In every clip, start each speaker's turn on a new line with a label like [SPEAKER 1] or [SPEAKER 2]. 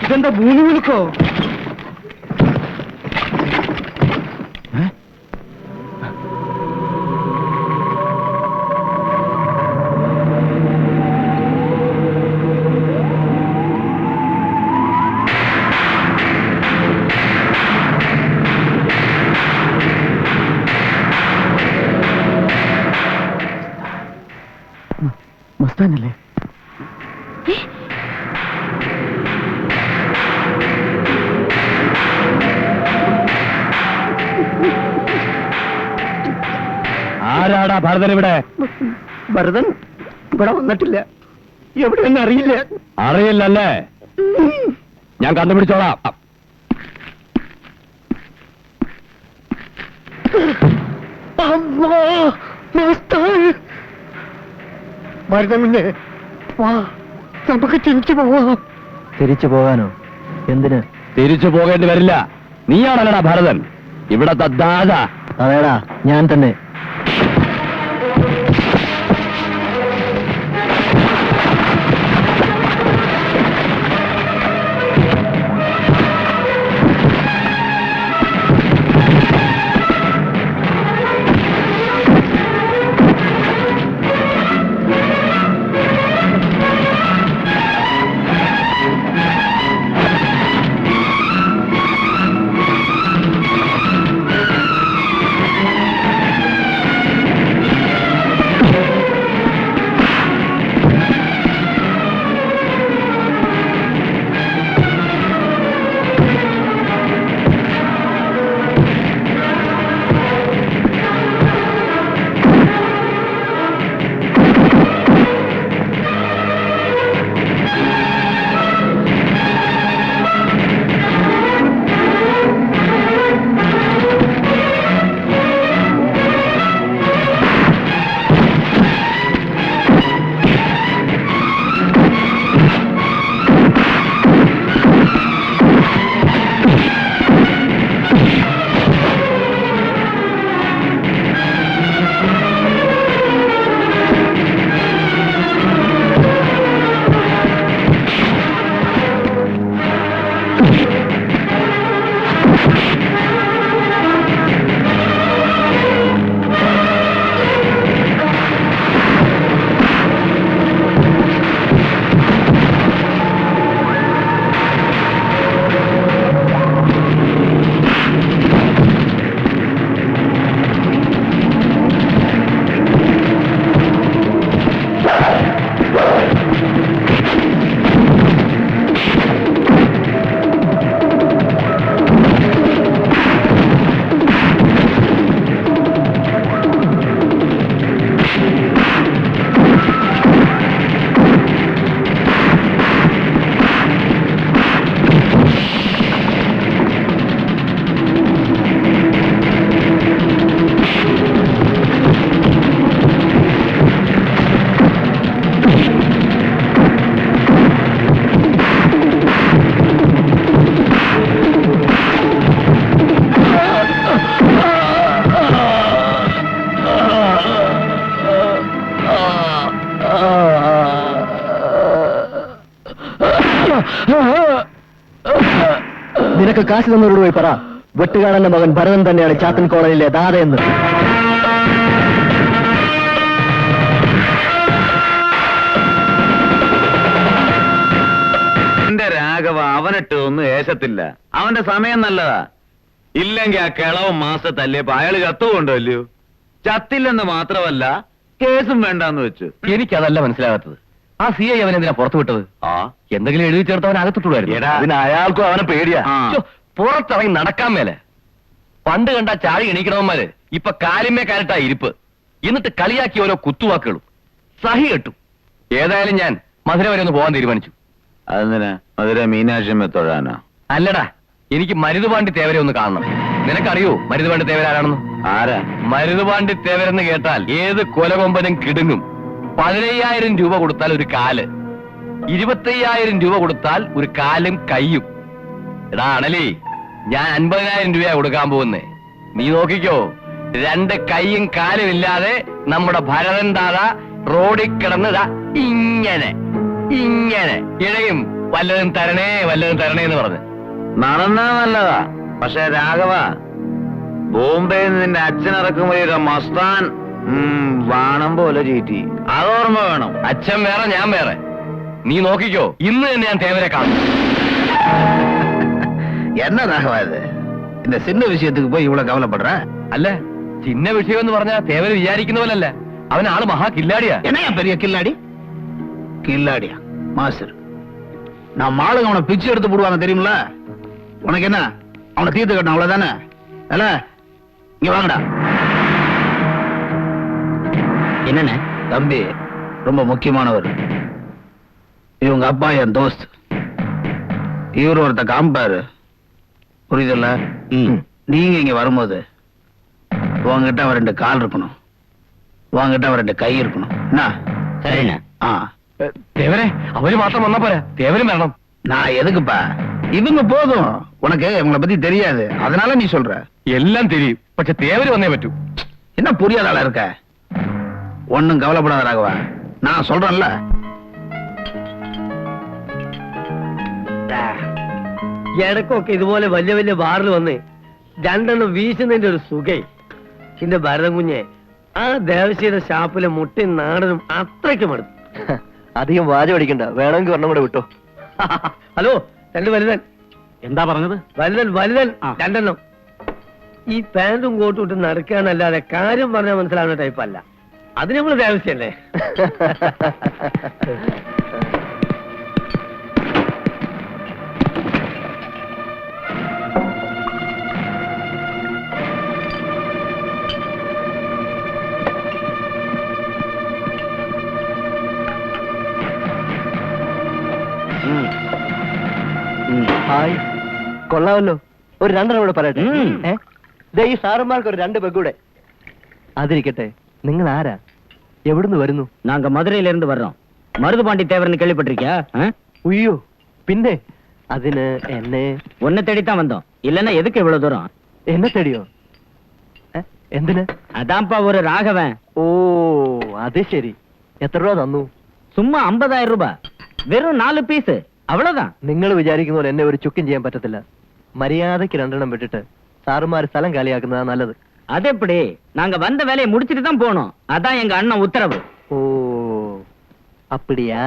[SPEAKER 1] ഇതെന്താ ഭൂമി വിളിക്കോ? മസ്താനല്ലേ?
[SPEAKER 2] ആരാടാ ഭരതൻ ഇവിടെ?
[SPEAKER 1] ഭരതൻ ഇവിടെ വന്നിട്ടില്ല. എവിടെയെന്ന് അറിയില്ല.
[SPEAKER 2] അറിയില്ലല്ലേ? ഞാൻ കണ്ടുപിടിച്ചോളാം.
[SPEAKER 1] ഭരതൻ കുഞ്ഞെ വാ, നമുക്ക് തിരിച്ചു പോവാം.
[SPEAKER 3] തിരിച്ചു പോകാനോ? എന്തിന്?
[SPEAKER 2] തിരിച്ചു പോകേണ്ടി വരില്ല. നീയാണല്ലടാ ഭരതൻ, ഇവിടത്തെ ദാദാ.
[SPEAKER 3] അതേടാ, ഞാൻ തന്നെ. നിനക്ക് കാശ് തന്നവരോട് പോയി പറ, വെട്ടുകാടന്റെ മകൻ ഭരതൻ തന്നെയാണ് ചാത്തൻ കോളനിയിലെ ദാതയെന്ന്.
[SPEAKER 4] എന്റെ രാഘവ അവനിട്ടൊന്നും ഏശത്തില്ല. അവന്റെ സമയം നല്ലതാ. ഇല്ലെങ്കിൽ ആ കിളവും മാസം തല്ലിയപ്പോ അയാള് ചത്തുകൊണ്ടല്ലോ. ചത്തില്ലെന്ന് മാത്രമല്ല, കേസും വേണ്ടാന്ന് വെച്ചു.
[SPEAKER 2] എനിക്കതല്ല മനസ്സിലാകാത്തത്. ആ CI അവനെന്തിനാ പുറത്തു വിട്ടത്?
[SPEAKER 4] ആ
[SPEAKER 2] എന്തെങ്കിലും എഴുതി ചേർത്ത് അവൻ അകത്തിട്ടുള്ളായിരുന്നു.
[SPEAKER 4] അതിന് അയാൾക്കും അവനെ പേടിയാ.
[SPEAKER 2] പുറത്തിറങ്ങി നടക്കാൻ മേലെ. പണ്ട് കണ്ട ചാടി എണീക്കണവന്മാര് ഇപ്പൊ കാലിന്മേ കാലിട്ടാ ഇരിപ്പ്. എന്നിട്ട് കളിയാക്കി ഓരോ കുത്തുവാക്കുകളും സഹി കെട്ടു. ഏതായാലും ഞാൻ മധുര വരെ ഒന്ന് പോകാൻ തീരുമാനിച്ചു.
[SPEAKER 4] അതെന്തിനാ? മധുര മീനാക്ഷിയമ്മ തൊഴാനോ?
[SPEAKER 2] അല്ലടാ, എനിക്ക് മരുതുപാണ്ടി തേവരെ ഒന്ന് കാണണം. നിനക്കറിയോ മരുതുപാണ്ടി തേവര ആരാണെന്ന്?
[SPEAKER 4] ആരാ?
[SPEAKER 2] മരുതുപാണ്ടി തേവരെന്ന് കേട്ടാൽ ഏത് കൊലകൊമ്പനും കിടുങ്ങും. 15,000 രൂപ കൊടുത്താൽ ഒരു കാല്, 25,000 രൂപ കൊടുത്താൽ ഒരു കാലും കയ്യും. എടാ അണലി, ഞാൻ 50,000 രൂപ കൊടുക്കാൻ പോകുന്നേ. നീ നോക്കിക്കോ, രണ്ട് കൈയും കാലും ഇല്ലാതെ നമ്മുടെ ഭരതൻ ദാദ റോഡിൽ കിടന്നതാ ഇങ്ങനെ ഇങ്ങനെ ഇഴയും വല്ലതും തരണേ എന്ന് പറഞ്ഞ്
[SPEAKER 4] നടന്നാ നല്ലതാ. പക്ഷെ രാഘവ, ബോംബെയിൽ നിന്ന് നിന്റെ അച്ഛനിറക്കുമ്പോഴേക്ക മസ്താൻ വാണം പോലെ ചീറ്റി. അതോർമ്മ വേണം.
[SPEAKER 2] അച്ഛൻ വേറെ ഞാൻ വേറെ. നീ നോക്കിക്കോ, ഇന്ന് തന്നെ ഞാൻ തേവരെ കാണും.
[SPEAKER 1] என்ன ராகவா இது? இந்த சின்ன விஷயத்துக்கு போய் இவ்வளவு கவலைப்படுற?
[SPEAKER 2] അല്ല, ചിന്ന വിഷയം എന്ന് പറഞ്ഞാ തേവര് വിചാരിക്കുന്ന പോലല്ല. അവൻ ആള് മഹാ കില്ലാടിയാ.
[SPEAKER 1] என்னையா பெரிய கில்லாடி? கில்லாடியா மாஸ்டர்? நம்ம ஆளுங்க அவனை பிச்சு எடுத்து போடுவாங்க தெரியுமில? உனக்கு என்ன, அவனை தீர்த்து கட்டணும் அவ்வளவுதானே? அல்ல, இங்க வாங்கடா. என்னண்ணே தம்பி, ரொம்ப முக்கியமானவர். இவங்க அப்பா என் தோஸ்த். இவரு ஒருத்த காம்பாரு, புரியுதுல்ல? நீங்க இங்க வரும்போது உங்ககிட்ட அவன் 2 கால் இருக்கணும், உங்ககிட்ட அவன் 2 கை இருக்கணும். என்ன? சரிண்ணே.
[SPEAKER 2] തേവരെ, അവര് മാത്രം വന്നാ പോരാ, തേവരും വരണം.
[SPEAKER 1] நான் எதுக்குப்பா? இவங்க போதும். உனக்கு இவங்களை பத்தி தெரியாது, அதனால நீ சொல்ற.
[SPEAKER 2] എല്ലാം தெரியும், പക്ഷെ തേവര് വന്നേ പറ്റൂ.
[SPEAKER 1] என்ன புரியாத ஆளா இருக்க? ஒண்ணும் கவலைப்படாத ராகவா, நான் சொல்றேன்ல.
[SPEAKER 3] ഇടക്കൊക്കെ ഇതുപോലെ വലിയ വലിയ ബാറിൽ വന്ന് 2 എണ്ണം വീശുന്നതിന്റെ ഒരു സുഖേ. എന്റെ ഭരതം കുഞ്ഞെ, ആ ദേവശിയുടെ ഷാപ്പിലെ മുട്ടയും നാടനും അത്രയ്ക്ക് മടുത്തു.
[SPEAKER 1] അധികം വാചം അടിക്കണ്ട, വേണമെങ്കിൽ ഒരെണ്ണം കൂടെ വിട്ടോ.
[SPEAKER 3] ഹലോ, 2 വലുതൻ.
[SPEAKER 1] എന്താ പറഞ്ഞത്?
[SPEAKER 3] വലുതൻ 2 എണ്ണം. ഈ പാന്റും കോട്ടും ഇട്ട് നടക്കാന്നല്ലാതെ കാര്യം പറഞ്ഞാൽ മനസ്സിലാവുന്ന ടൈപ്പ് അല്ല. അത് നമ്മള് ദേവസ്യല്ലേ.
[SPEAKER 1] ഹായ്, കൊള്ളാമല്ലോ. ഒരു 2 കൂടെ പറയട്ടെ. ഈ സാറന്മാർക്ക് ഒരു 2 പെഗ്ഗൂടെ. അതിരിക്കട്ടെ, നിങ്ങൾ ആരാ, എവിടുന്ന് വരുന്നു?
[SPEAKER 3] നാങ്ക മധുരയിലിരുന്ന് വരണോ. മരുതുപാണ്ടി തേവരെന്ന് കേൾവിപ്പെട്ടിരിക്കാ?
[SPEAKER 1] ഉയ്യോ, പിന്നെ അതിന് എന്നെ
[SPEAKER 3] ഒന്നെ തേടിത്താൻ വന്നോ? ഇല്ലെന്നാ എതുക്ക് ഇவ்வளவு ദൂരം?
[SPEAKER 1] എന്നെ തേടിയോ? എന്തിന്?
[SPEAKER 3] അതാപ്പാ ഒരു രാഘവൻ.
[SPEAKER 1] ഓ, അത് ശരി. എത്ര രൂപ തന്നു?
[SPEAKER 3] സുമ്മാ 50,000 രൂപ. വെറും 4 പീസ്, അവളതാ.
[SPEAKER 1] നിങ്ങൾ വിചാരിക്കുന്ന പോലെ എന്നെ ഒരു ചുക്കും ചെയ്യാൻ പറ്റത്തില്ല. മര്യാദയ്ക്ക് 2 എണ്ണം വിട്ടിട്ട് സാറുമാർ സ്ഥലം കാലിയാക്കുന്നതാ നല്ലത്.
[SPEAKER 3] അതെപ്പടി? നാങ്ക വന്ന വേലയെ മുടിച്ചിട്ട് താൻ പോണോ. അതാ എങ്ക അണ്ണ ഉത്തരവ്.
[SPEAKER 1] ഓ, അപ്പടിയാ?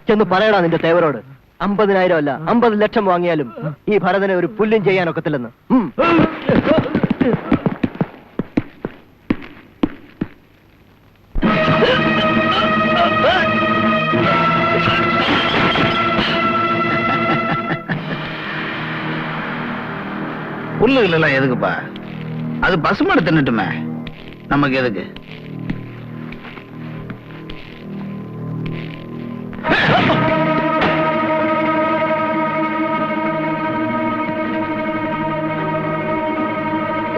[SPEAKER 1] ചെന്ന് പറയടാ നിന്റെ തേവരോട്, 50,000 അല്ല 50 ലക്ഷം വാങ്ങിയാലും ഈ ഭരതനെ ഒരു പുല്ലും ചെയ്യാനൊക്കത്തില്ലെന്ന്.
[SPEAKER 5] புல்லுகள் எல்லாம் எதுக்குப்பா?
[SPEAKER 1] அது பசுமாடு தின்னுட்டுமே, நமக்கு எதுக்கு?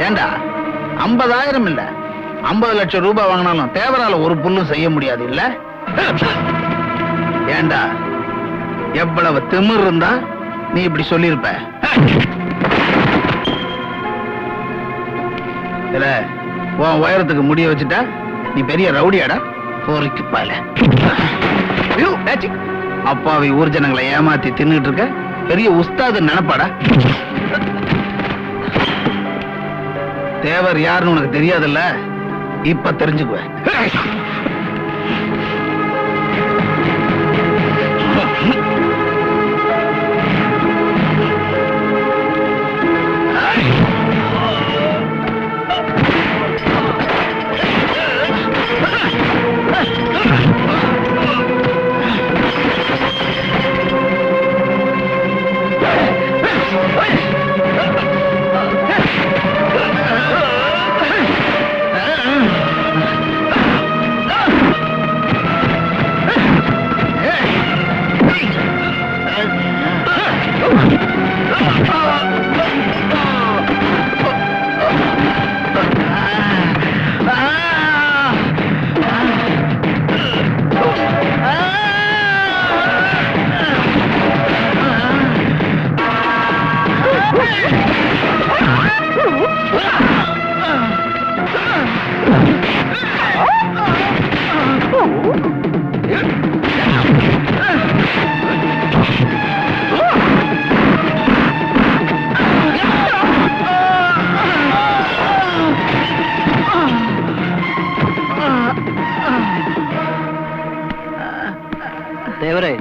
[SPEAKER 1] ஏண்டா 50,000 இல்ல 50 லட்சம் ரூபாய் வாங்கினாலும் தேவரால ஒரு புல்லும் செய்ய முடியாது இல்ல? ஏண்டா எவ்வளவு திமிர் இருந்தா நீ இப்படி சொல்லிருப்ப? இல்ல உன் உயரத்துக்கு முடிய வச்சுட்டா நீ பெரிய ரவுடியாடா. போரிக்கு பால அப்பாவி ஊர் ஜனங்களை ஏமாத்தி தின்னுட்டு இருக்க பெரிய உஸ்தாது நினைப்பாடா. தேவர் யாருன்னு உனக்கு தெரியாதுல்ல, இப்ப தெரிஞ்சுக்குவேன்.
[SPEAKER 3] ദേവരെ,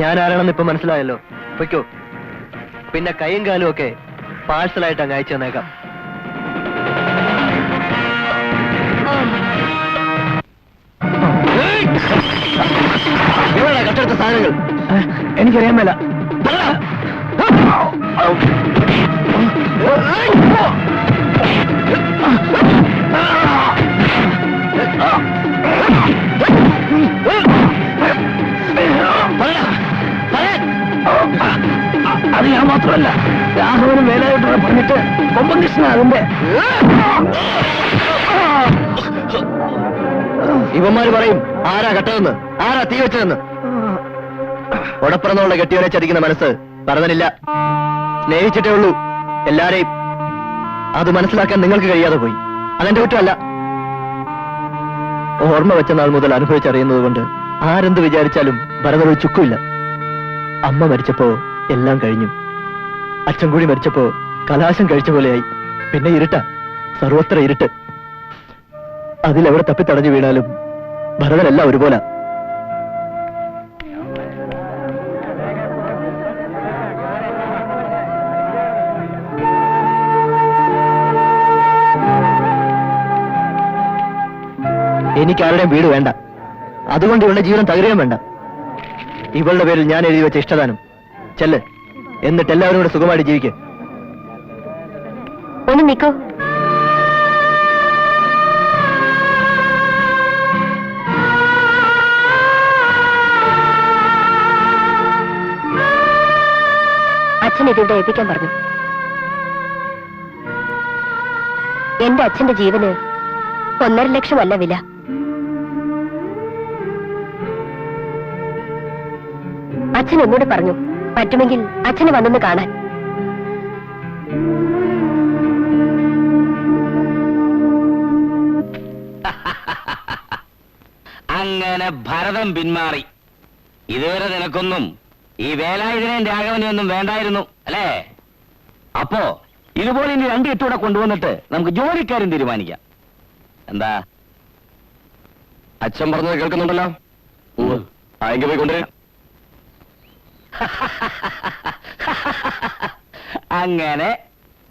[SPEAKER 3] ഞാൻ ആരാണെന്ന് ഇപ്പൊ മനസ്സിലായല്ലോ. പൊയ്ക്കോ. പിന്നെ കൈയും കാലും ഒക്കെ പാഴ്സലായിട്ട് അങ്ങ് അയച്ചു തന്നേക്കാം. കട്ടെടുത്ത സാധനങ്ങൾ എനിക്കറിയാൻ മേല. അത് ഞാൻ മാത്രമല്ല, രാഘവനും വേലായിട്ടോടെ പറഞ്ഞിട്ട് കൊമ്പൻ കൃഷ്ണ അതിന്റെ. ഇവന്മാര് പറയും ആരാ കട്ടതെന്ന്, ആരാ തീ വെച്ചതെന്ന്. ഉടപ്പിറന്നുള്ള കെട്ടിയവനെ ചതിക്കുന്ന മനസ്സ് പറഞ്ഞില്ല. സ്നേഹിച്ചിട്ടേ ഉള്ളൂ എല്ലാരെയും. അത് മനസ്സിലാക്കാൻ നിങ്ങൾക്ക് കഴിയാതെ പോയി. അതെന്റെ കുറ്റമല്ല. ഓർമ്മ വെച്ച നാൾ മുതൽ അനുഭവിച്ചറിയുന്നത് കൊണ്ട് ആരെന്ത് വിചാരിച്ചാലും ഭരതൻ ഒരു ചുക്കുമില്ല. അമ്മ മരിച്ചപ്പോ എല്ലാം കഴിഞ്ഞു. അച്ഛൻ കൂടി മരിച്ചപ്പോ കലാശം കഴിച്ച പോലെയായി. പിന്നെ ഇരുട്ട, സർവത്ര ഇരുട്ട്. അതിലെവിടെ തപ്പിത്തടഞ്ഞു വീണാലും ഭരതനെല്ലാം ഒരുപോലെ. എനിക്കാരുടെയും വീട് വേണ്ട. അതുകൊണ്ട് ഇവളുടെ ജീവനം തകരുകയും വേണ്ട. ഇവളുടെ പേരിൽ ഞാൻ എഴുതി വെച്ച ഇഷ്ടദാനം ചെല്ല്. എന്നിട്ട് എല്ലാവരും കൂടെ സുഖമായിട്ട് ജീവിക്കുക.
[SPEAKER 5] ഒന്ന് നിക്കോ. അച്ഛൻ ഇതിവിടെ ഏൽപ്പിക്കാൻ പറഞ്ഞു. എന്റെ അച്ഛന്റെ ജീവന് 1.5 ലക്ഷമല്ല വില. അച്ഛൻ എന്നോട് പറഞ്ഞു പറ്റുമെങ്കിൽ അച്ഛനെ വന്നൊന്ന് കാണാൻ.
[SPEAKER 2] അങ്ങനെ ഭരതൻ പിന്മാറി. ഇതുവരെ നിനക്കൊന്നും ഈ വേലായുധനെയും രാഘവനെയും ഒന്നും വേണ്ടായിരുന്നു അല്ലേ? അപ്പോ ഇതുപോലെ ഇനി 2 എട്ടൂടെ കൊണ്ടുവന്നിട്ട് നമുക്ക് ജോലിക്കാരും തീരുമാനിക്കാം. എന്താ അച്ഛൻ പറഞ്ഞത് കേൾക്കുന്നുണ്ടല്ലോ? ആയെങ്കിൽ പോയി കൊണ്ടുവരാം. അങ്ങനെ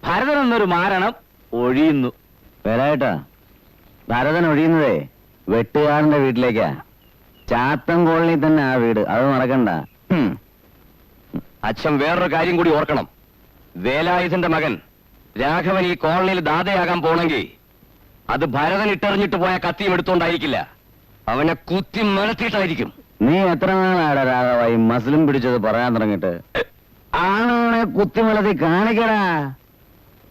[SPEAKER 2] ഭരതൻ എന്നൊരു മാരണം ഒഴിയുന്നു.
[SPEAKER 4] വേലായിട്ടാ, ഭരതൻ ഒഴിയുന്നതേ വെട്ടുകാരന്റെ വീട്ടിലേക്കാ. ചാത്തൻ കോളനി തന്നെ ആ വീട്. അത് മറക്കണ്ട.
[SPEAKER 2] അച്ഛൻ വേറൊരു കാര്യം കൂടി ഓർക്കണം. വേലായുധന്റെ മകൻ രാഘവൻ ഈ കോളനിയിൽ ദാതയാകാൻ പോണെങ്കിൽ അത് ഭരതൻ ഇട്ടെറിഞ്ഞിട്ട് പോയ കത്തിയും എടുത്തോണ്ടായിരിക്കില്ല, അവനെ കുത്തി മലത്തിയിട്ടായിരിക്കും.
[SPEAKER 4] നീ എത്ര നാളാടാ രാഘവായി മസിലും പിടിച്ചത് പറയാൻ തുടങ്ങിയിട്ട്? ആണാണെ കുത്തിമലത്തി കാണിക്കടാ.